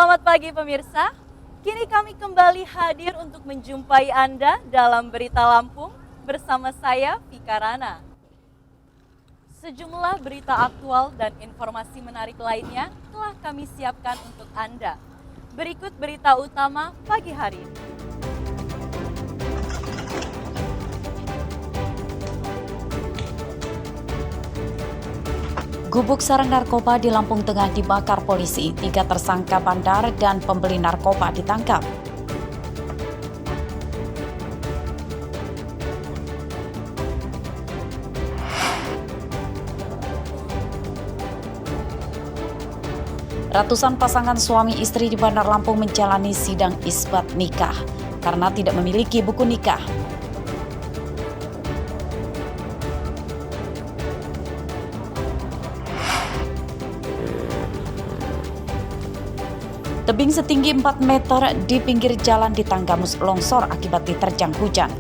Selamat pagi pemirsa, kini kami kembali hadir untuk menjumpai Anda dalam Berita Lampung bersama saya Vika Rana. Sejumlah berita aktual dan informasi menarik lainnya telah kami siapkan untuk Anda. Berikut berita utama pagi hari ini. Gubuk sarang narkoba di Lampung Tengah dibakar polisi. 3 tersangka bandar dan pembeli narkoba ditangkap. Ratusan pasangan suami istri di Bandar Lampung menjalani sidang isbat nikah karena tidak memiliki buku nikah. Tebing setinggi 4 meter di pinggir jalan di Tanggamus longsor akibat diterjang hujan.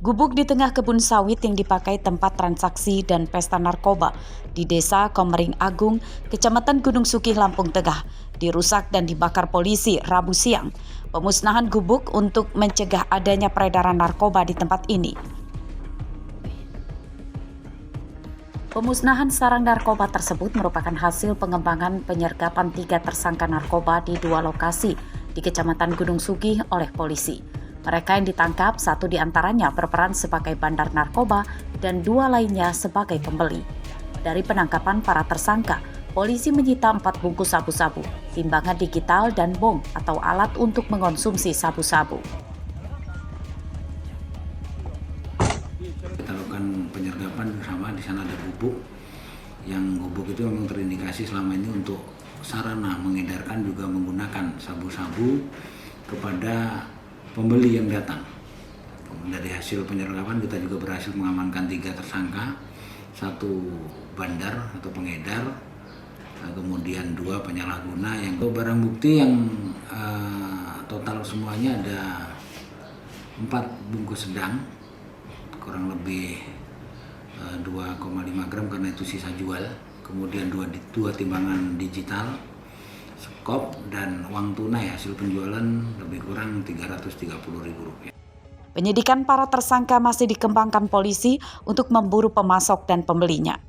Gubuk di tengah kebun sawit yang dipakai tempat transaksi dan pesta narkoba di Desa Komering Agung, Kecamatan Gunung Sugih, Lampung Tengah, dirusak dan dibakar polisi Rabu siang. Pemusnahan gubuk untuk mencegah adanya peredaran narkoba di tempat ini. Pemusnahan sarang narkoba tersebut merupakan hasil pengembangan penyergapan 3 tersangka narkoba di 2 lokasi di Kecamatan Gunung Sugih oleh polisi. Mereka yang ditangkap, 1 diantaranya berperan sebagai bandar narkoba dan 2 lainnya sebagai pembeli. Dari penangkapan para tersangka, polisi menyita 4 bungkus sabu-sabu, timbangan digital dan bong atau alat untuk mengonsumsi sabu-sabu. Kita lakukan penyergapan bersama, di sana ada gubuk, yang gubuk itu memang terindikasi selama ini untuk sarana mengedarkan juga menggunakan sabu-sabu kepada pembeli yang datang. Dari hasil penyergapan kita juga berhasil mengamankan 3 tersangka, 1 bandar atau pengedar, kemudian 2 penyalahguna. Yang barang bukti yang total semuanya ada 4 bungkus sedang, kurang lebih 2,5 gram karena itu sisa jual, kemudian 2 timbangan digital, skop, dan uang tunai hasil penjualan lebih kurang Rp330.000. Penyidikan para tersangka masih dikembangkan polisi untuk memburu pemasok dan pembelinya.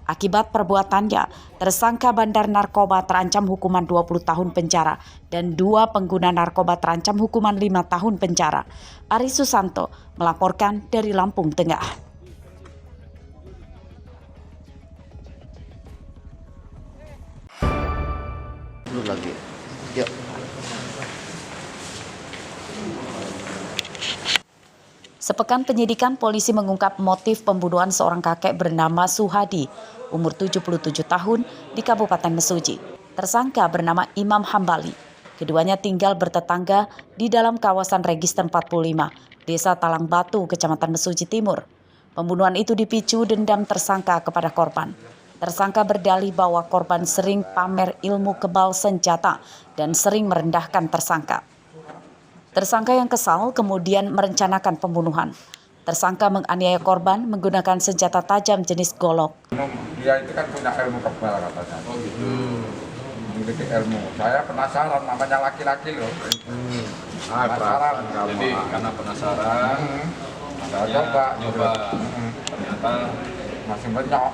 Akibat perbuatannya, tersangka bandar narkoba terancam hukuman 20 tahun penjara dan 2 pengguna narkoba terancam hukuman 5 tahun penjara. Ari Susanto melaporkan dari Lampung Tengah. Lagi. Yuk. Sepekan penyidikan, polisi mengungkap motif pembunuhan seorang kakek bernama Suhadi, umur 77 tahun, di Kabupaten Mesuji. Tersangka bernama Imam Hambali. Keduanya tinggal bertetangga di dalam kawasan Register 45, Desa Talang Batu, Kecamatan Mesuji Timur. Pembunuhan itu dipicu dendam tersangka kepada korban. Tersangka berdalih bahwa korban sering pamer ilmu kebal senjata dan sering merendahkan tersangka. Tersangka yang kesal kemudian merencanakan pembunuhan. Tersangka menganiaya korban menggunakan senjata tajam jenis golok. Dia itu kan punya ilmu kebal katanya. Oh gitu. Memiliki ilmu. Saya penasaran, namanya laki-laki loh. Penasaran. Jadi karena penasaran, saya coba. Ternyata masih banyak.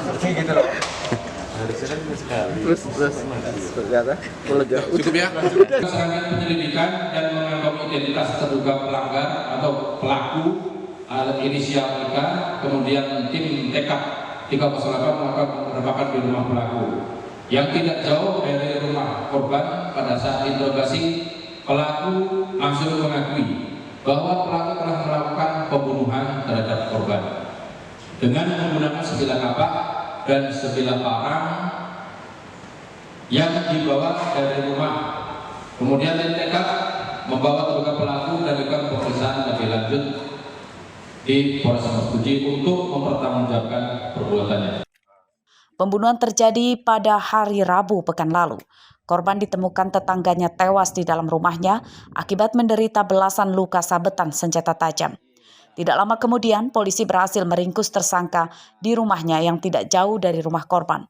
Seperti gitu loh. Terus ternyata cukup ya. Selanjutnya penyelidikan dan mengantongi identitas terduga pelanggar atau pelaku inisial IK, kemudian tim TK 308 melakukan pengerebekan di rumah pelaku yang tidak jauh dari rumah korban. Pada saat interogasi, pelaku langsung mengakui bahwa pelaku telah melakukan pembunuhan terhadap korban dengan menggunakan sebilah kapak dan sebilah parang yang dibawa dari rumah. Kemudian tim TK membawa terduga pelaku dan dilakukan pemeriksaan lebih lanjut di Polres Mesuji untuk mempertanggungjawabkan perbuatannya. Pembunuhan terjadi pada hari Rabu pekan lalu. Korban ditemukan tetangganya tewas di dalam rumahnya akibat menderita belasan luka sabetan senjata tajam. Tidak lama kemudian, polisi berhasil meringkus tersangka di rumahnya yang tidak jauh dari rumah korban.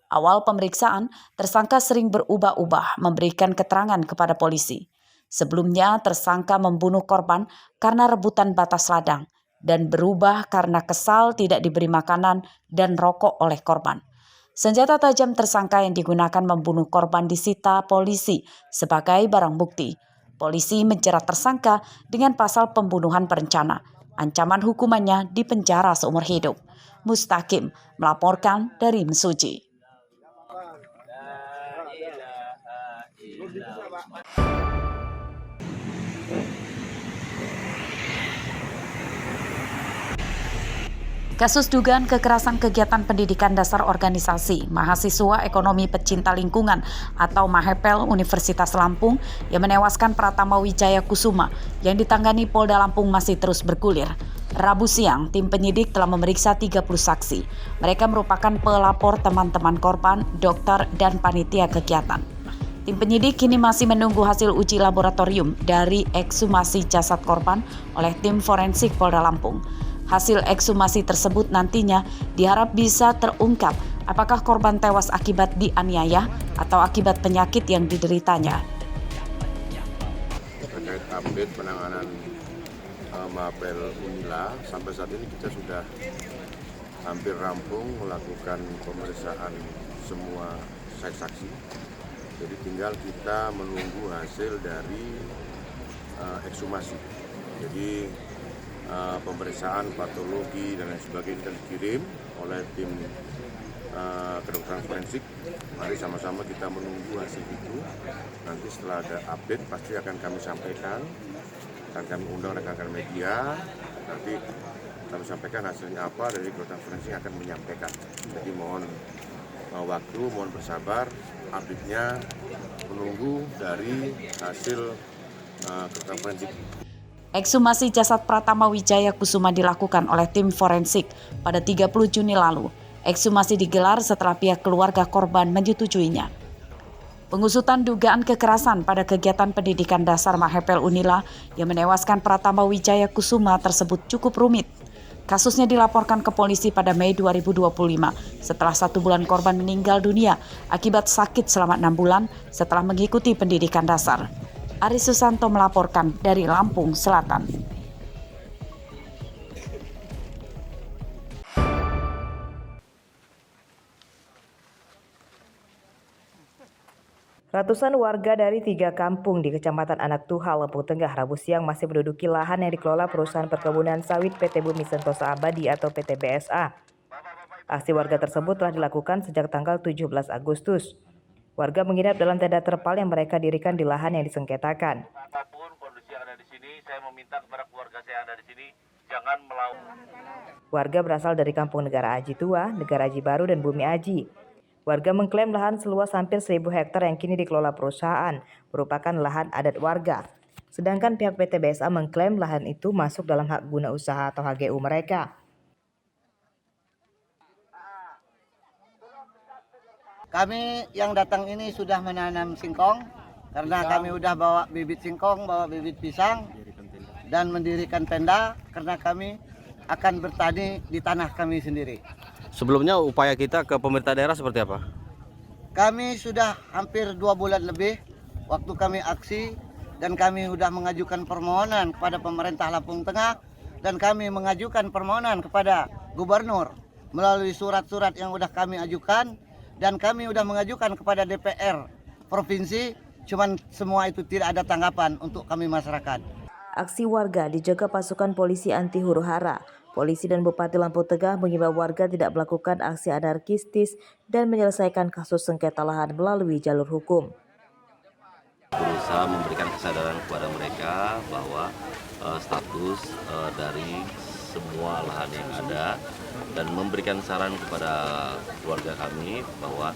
Awal pemeriksaan, tersangka sering berubah-ubah memberikan keterangan kepada polisi. Sebelumnya, tersangka membunuh korban karena rebutan batas ladang dan berubah karena kesal tidak diberi makanan dan rokok oleh korban. Senjata tajam tersangka yang digunakan membunuh korban disita polisi sebagai barang bukti. Polisi menjerat tersangka dengan pasal pembunuhan berencana. Ancaman hukumannya di penjara seumur hidup. Mustaqim melaporkan dari Mesuji. Kasus dugaan kekerasan kegiatan pendidikan dasar organisasi Mahasiswa Ekonomi Pecinta Lingkungan atau MAHEPEL Universitas Lampung yang menewaskan Pratama Wijaya Kusuma yang ditangani Polda Lampung masih terus bergulir. Rabu siang, tim penyidik telah memeriksa 30 saksi. Mereka merupakan pelapor teman-teman korban, dokter, dan panitia kegiatan. Tim penyidik kini masih menunggu hasil uji laboratorium dari ekshumasi jasad korban oleh tim forensik Polda Lampung. Hasil ekshumasi tersebut nantinya diharap bisa terungkap apakah korban tewas akibat dianiaya atau akibat penyakit yang dideritanya. Terkait update penanganan MAHEPEL Unila, sampai saat ini kita sudah hampir rampung melakukan pemeriksaan semua saksi. Jadi tinggal kita menunggu hasil dari ekshumasi. Jadi pemeriksaan patologi dan lain sebagainya akan dikirim oleh tim kedokteran forensik. Mari sama-sama kita menunggu hasil itu. Nanti setelah ada update pasti akan kami sampaikan, akan kami undang rekan-rekan media. Nanti kami sampaikan hasilnya apa, dari kedokteran forensik akan menyampaikan. Jadi mohon waktu, mohon bersabar. Update-nya menunggu dari hasil kedokteran forensik. Ekshumasi jasad Pratama Wijaya Kusuma dilakukan oleh tim forensik pada 30 Juni lalu. Ekshumasi digelar setelah pihak keluarga korban menyetujuinya. Pengusutan dugaan kekerasan pada kegiatan pendidikan dasar MAHEPEL Unila yang menewaskan Pratama Wijaya Kusuma tersebut cukup rumit. Kasusnya dilaporkan ke polisi pada Mei 2025 setelah 1 bulan korban meninggal dunia akibat sakit selama 6 bulan setelah mengikuti pendidikan dasar. Aris Susanto melaporkan dari Lampung Selatan. Ratusan warga dari 3 kampung di Kecamatan Anak Tuha, Lampung Tengah, Rabu siang masih menduduki lahan yang dikelola perusahaan perkebunan sawit PT Bumi Sentosa Abadi atau PT BSA. Aksi warga tersebut telah dilakukan sejak tanggal 17 Agustus. Warga menginap dalam tenda terpal yang mereka dirikan di lahan yang disengketakan. Apapun kondisi yang ada di sini, saya meminta kepada keluarga saya yang ada di sini, jangan melawan. Warga berasal dari Kampung Negara Aji Tua, Negara Aji Baru, dan Bumi Aji. Warga mengklaim lahan seluas hampir 1.000 hektar yang kini dikelola perusahaan merupakan lahan adat warga. Sedangkan pihak PT BSA mengklaim lahan itu masuk dalam hak guna usaha atau HGU mereka. Kami yang datang ini sudah menanam singkong karena kami udah bawa bibit singkong, bawa bibit pisang dan mendirikan tenda karena kami akan bertani di tanah kami sendiri. Sebelumnya upaya kita ke pemerintah daerah seperti apa? Kami sudah hampir 2 bulan lebih waktu kami aksi dan kami sudah mengajukan permohonan kepada pemerintah Lampung Tengah dan kami mengajukan permohonan kepada gubernur melalui surat-surat yang sudah kami ajukan. Dan kami sudah mengajukan kepada DPR provinsi, cuman semua itu tidak ada tanggapan untuk kami masyarakat. Aksi warga dijaga pasukan polisi anti huru-hara. Polisi dan Bupati Lampung Tengah mengimbau warga tidak melakukan aksi anarkistis dan menyelesaikan kasus sengketa lahan melalui jalur hukum. Berusaha memberikan kesadaran kepada mereka bahwa status dari semua lahan yang ada dan memberikan saran kepada keluarga kami bahwa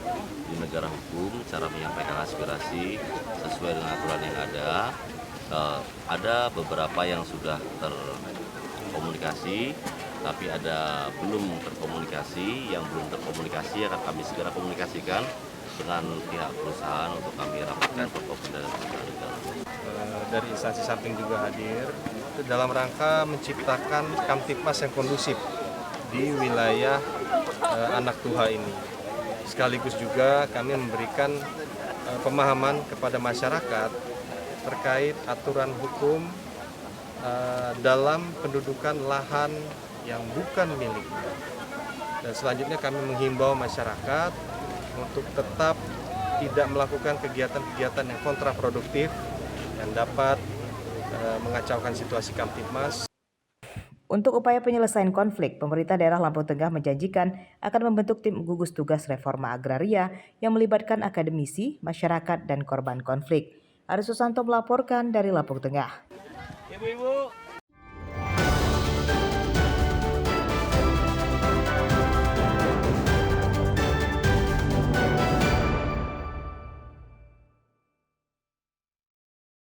di negara hukum cara menyampaikan aspirasi sesuai dengan aturan yang ada Ada beberapa yang sudah terkomunikasi, tapi ada belum terkomunikasi. Yang belum terkomunikasi akan kami segera komunikasikan dengan pihak perusahaan untuk kami rapatkan performa dan perusahaan. Dari instansi samping juga hadir itu dalam rangka menciptakan Kamtipmas yang kondusif di wilayah Anak Tuha ini. Sekaligus juga kami memberikan pemahaman kepada masyarakat terkait aturan hukum dalam pendudukan lahan yang bukan miliknya. Dan selanjutnya kami menghimbau masyarakat untuk tetap tidak melakukan kegiatan-kegiatan yang kontraproduktif yang dapat mengacaukan situasi Kamtipmas. Untuk upaya penyelesaian konflik, pemerintah daerah Lampung Tengah menjanjikan akan membentuk tim gugus tugas reforma agraria yang melibatkan akademisi, masyarakat, dan korban konflik. Aris Susanto melaporkan dari Lampung Tengah. Ibu-ibu,